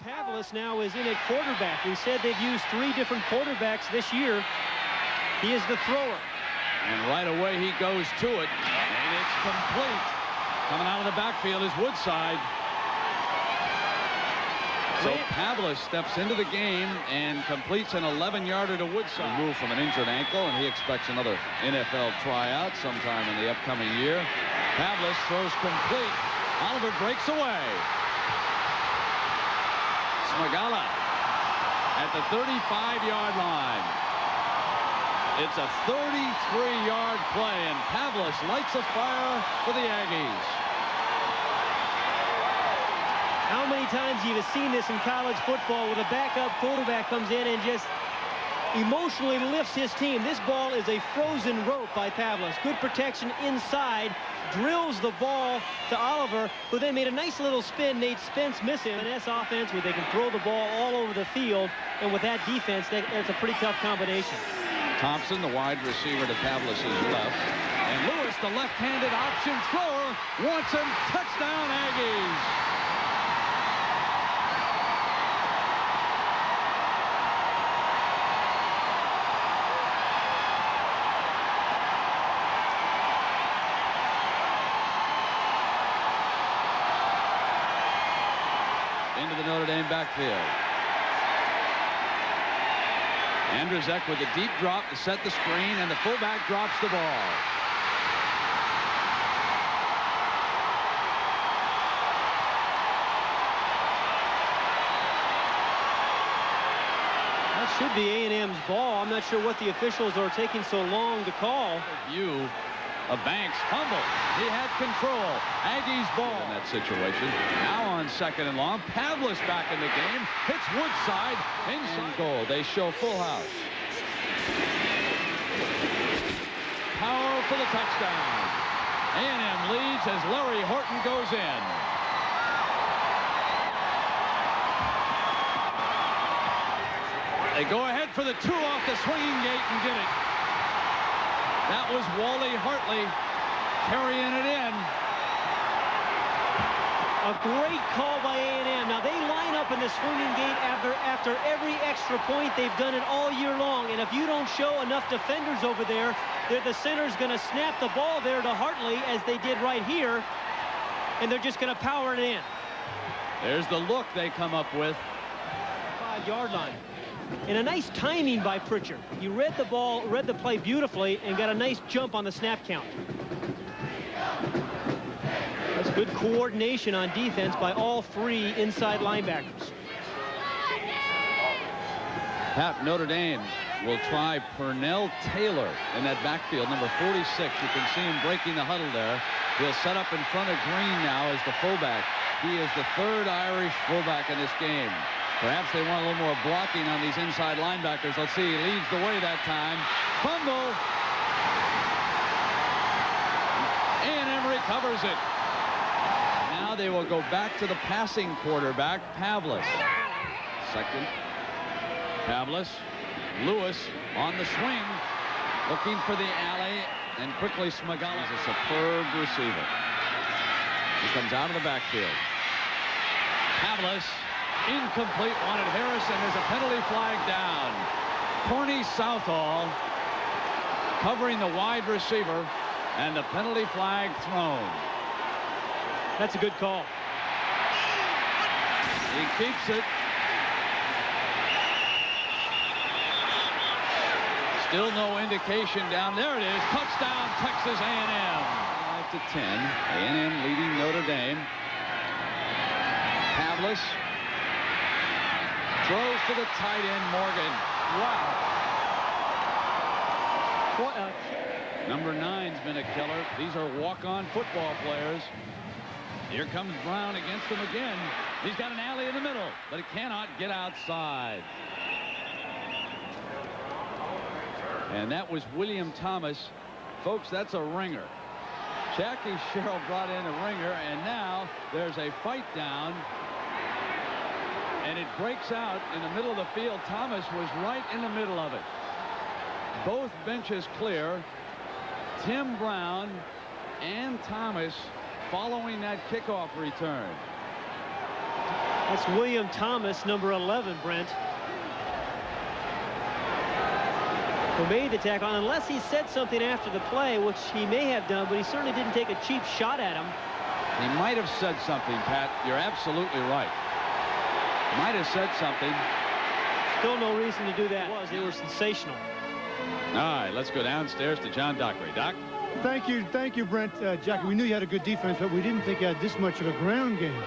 Pavlas now is in at quarterback. We said they've used 3 different quarterbacks this year. He is the thrower. And right away he goes to it. And it's complete. Coming out of the backfield is Woodside. So Pavlas steps into the game and completes an 11-yarder to Woodside. Move from an injured ankle, and he expects another NFL tryout sometime in the upcoming year. Pavlas throws complete. Oliver breaks away. Smagala at the 35-yard line. It's a 33-yard play, and Pavlas lights a fire for the Aggies. How many times you've seen this in college football where the backup quarterback comes in and just emotionally lifts his team? This ball is a frozen rope by Pavlas. Good protection inside. Drills the ball to Oliver, who then made a nice little spin. Nate Spence missing. Finesse offense where they can throw the ball all over the field. And with that defense, that's a pretty tough combination. Thompson, the wide receiver to Pavlas' left. And Lewis, the left-handed option thrower, wants him. Touchdown, Aggies. Into the Notre Dame backfield. Andrzejczyk with a deep drop to set the screen, and the fullback drops the ball. That should be A&M's ball. I'm not sure what the officials are taking so long to call. View of Banks fumble. He had control. Aggies ball in that situation. Now on 2nd and long. Pavlas back in the game. Hits Woodside. Inside goal. They show full house. Power for the touchdown. A&M leads as Larry Horton goes in. They go ahead for the 2 off the swinging gate and get it. That was Wally Hartley carrying it in. A great call by A&M. Now, they line up in the swinging gate after every extra point. They've done it all year long. And if you don't show enough defenders over there, the center's going to snap the ball there to Hartley, as they did right here. And they're just going to power it in. There's the look they come up with. 5-yard line. And a nice timing by Pritchard. He read the play beautifully, and got a nice jump on the snap count. That's good coordination on defense by all 3 inside linebackers. Pat, Notre Dame will try Pernell Taylor in that backfield, number 46. You can see him breaking the huddle there. He'll set up in front of Green now as the fullback. He is the 3rd Irish fullback in this game. Perhaps they want a little more blocking on these inside linebackers. Let's see. He leads the way that time. Fumble. A&M recovers it. Now they will go back to the passing quarterback, Pavlas. 2nd. Pavlas. Lewis on the swing. Looking for the alley. And quickly Smagala is a superb receiver. He comes out of the backfield. Pavlas. Incomplete, wanted Harrison. There's a penalty flag down. Corny Southall covering the wide receiver, and the penalty flag thrown. That's a good call. He keeps it. Still no indication down. There it is. Touchdown, Texas A&M. 5-10. A&M leading Notre Dame. Pavlas. Throws to the tight end, Morgan. Wow. Number 9's been a killer. These are walk-on football players. Here comes Brown against him again. He's got an alley in the middle, but he cannot get outside. And that was William Thomas. Folks, that's a ringer. Jackie Sherrill brought in a ringer, and now there's a fight down. And it breaks out in the middle of the field. Thomas was right in the middle of it. Both benches clear. Tim Brown and Thomas following that kickoff return. That's William Thomas, number 11, Brent, who made the tackle, unless he said something after the play, which he may have done, but he certainly didn't take a cheap shot at him. He might have said something, Pat. You're absolutely right. Might have said something. Still no reason to do that. They were sensational. All right, let's go downstairs to John Dockery. Doc? Thank you, Brent. Jackie, we knew you had a good defense, but we didn't think you had this much of a ground game.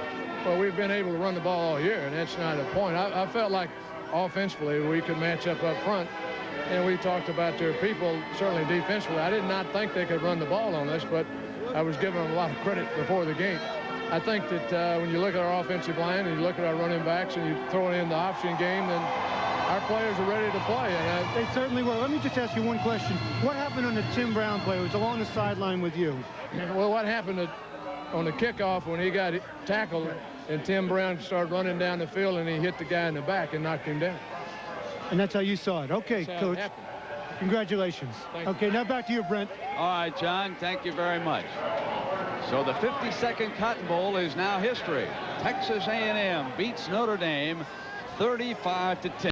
Well, we've been able to run the ball all year, and that's not the point. I felt like offensively we could match up front, and we talked about their people, certainly defensively. I did not think they could run the ball on us, but I was giving them a lot of credit before the game. I think that when you look at our offensive line and you look at our running backs and you throw in the option game, then our players are ready to play. And they certainly were. Let me just ask you one question. What happened on the Tim Brown play? It was along the sideline with you. Well, what happened on the kickoff when he got tackled and Tim Brown started running down the field and he hit the guy in the back and knocked him down. And that's how you saw it. Okay, Coach. Congratulations. Okay, now back to you, Brent. All right, John, thank you very much. So the 52nd Cotton Bowl is now history. Texas A&M beats Notre Dame 35-10.